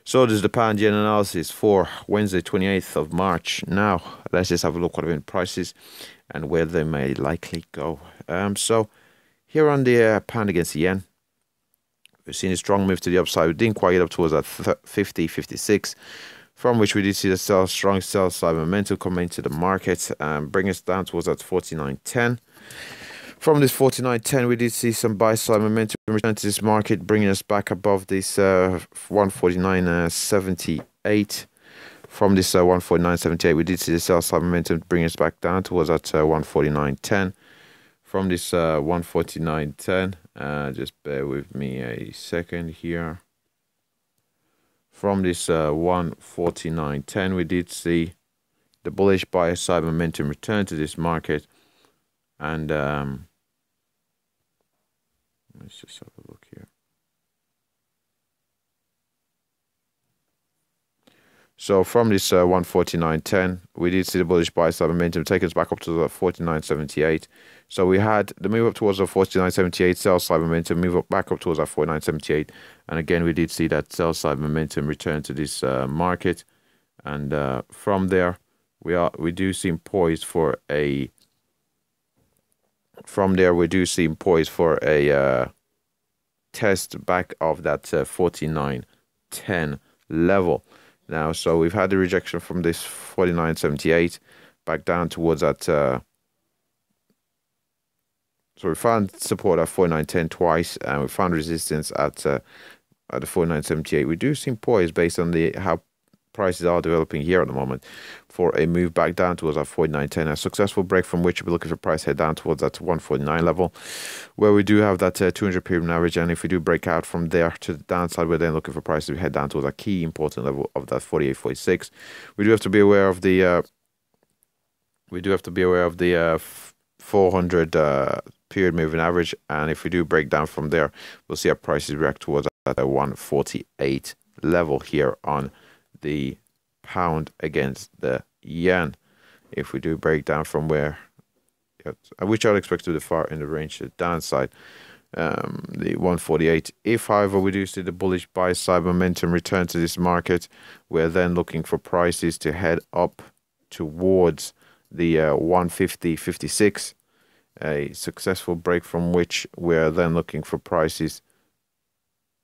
So this is the pound yen analysis for Wednesday, 28th of March. Now, let's just have a look what have been prices and where they may likely go. So here on the pound against the yen, we've seen a strong move to the upside. We didn't quite get up towards that 50, 56, from which we did see the strong sell side momentum come into the market and bring us down towards that 49.10. From this 49.10, we did see some buy side momentum return to this market, bringing us back above this 149.78. From this 149.78, we did see the sell side momentum bring us back down towards that 149.10. From this 149.10, just bear with me a second here. From this 149.10, we did see the bullish buy side momentum return to this market, and let's just have a look here. So from this 149.10, we did see the bullish buy side momentum take us back up to the 49.78. So we had the move up towards the 49.78 sell side momentum, move up back up towards that 49.78, and again we did see that sell side momentum return to this market, and from there we do seem poised for a. From there, we do seem poised for a test back of that 49.10 level. Now, so we've had the rejection from this 49.78 back down towards that. So we found support at 49.10 twice, and we found resistance at the 49.78. We do seem poised based on how prices are developing here at the moment for a move back down towards that 49.10, a successful break from which we're looking for price head down towards that 149 level, where we do have that 200 period average, and if we do break out from there to the downside, we're then looking for prices to head down towards a key important level of that 48.46. We do have to be aware of the 400 period moving average, and if we do break down from there, we'll see our prices react towards that 148 level here on the pound against the yen. If we do break down from where, which I'd expect to be far in the range to the downside, the 148. If, however, we do see the bullish buy side momentum return to this market, we're then looking for prices to head up towards the 150.56, a successful break from which we're then looking for prices.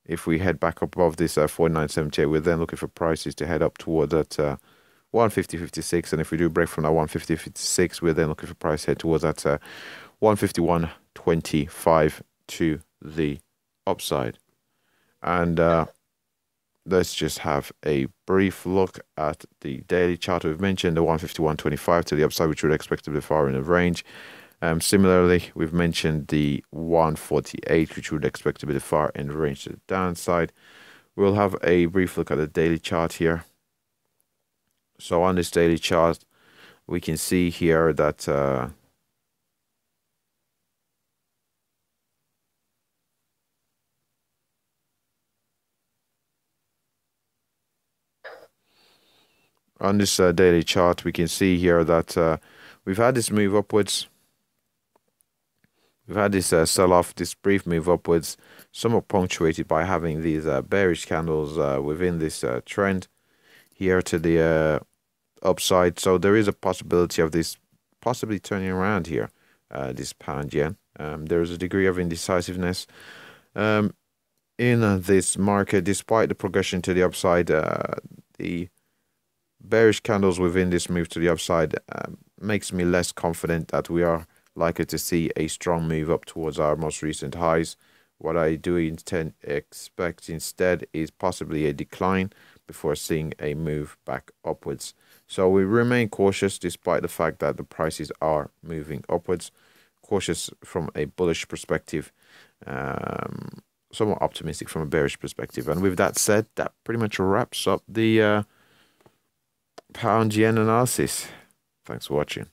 If we head back up above this 49.78, we're then looking for prices to head up towards that 150.56. And if we do break from that 150.56, we're then looking for price head towards that 151.25 to the upside. And let's just have a brief look at the daily chart. We've mentioned the 151.25 to the upside, which we would expect to be far in the range. Similarly, we've mentioned the 148, which we would expect to be the far end range to the downside. We'll have a brief look at the daily chart here. So on this daily chart, we can see here that on this daily chart, we can see here that we've had this move upwards. We've had this sell-off, this brief move upwards, somewhat punctuated by having these bearish candles within this trend here to the upside. So there is a possibility of this possibly turning around here, this pound yen. There is a degree of indecisiveness in this market, despite the progression to the upside. The bearish candles within this move to the upside makes me less confident that we are likely to see a strong move up towards our most recent highs. What I do expect instead is possibly a decline before seeing a move back upwards. So we remain cautious despite the fact that the prices are moving upwards. Cautious from a bullish perspective, somewhat optimistic from a bearish perspective. And with that said, that pretty much wraps up the pound yen analysis. Thanks for watching.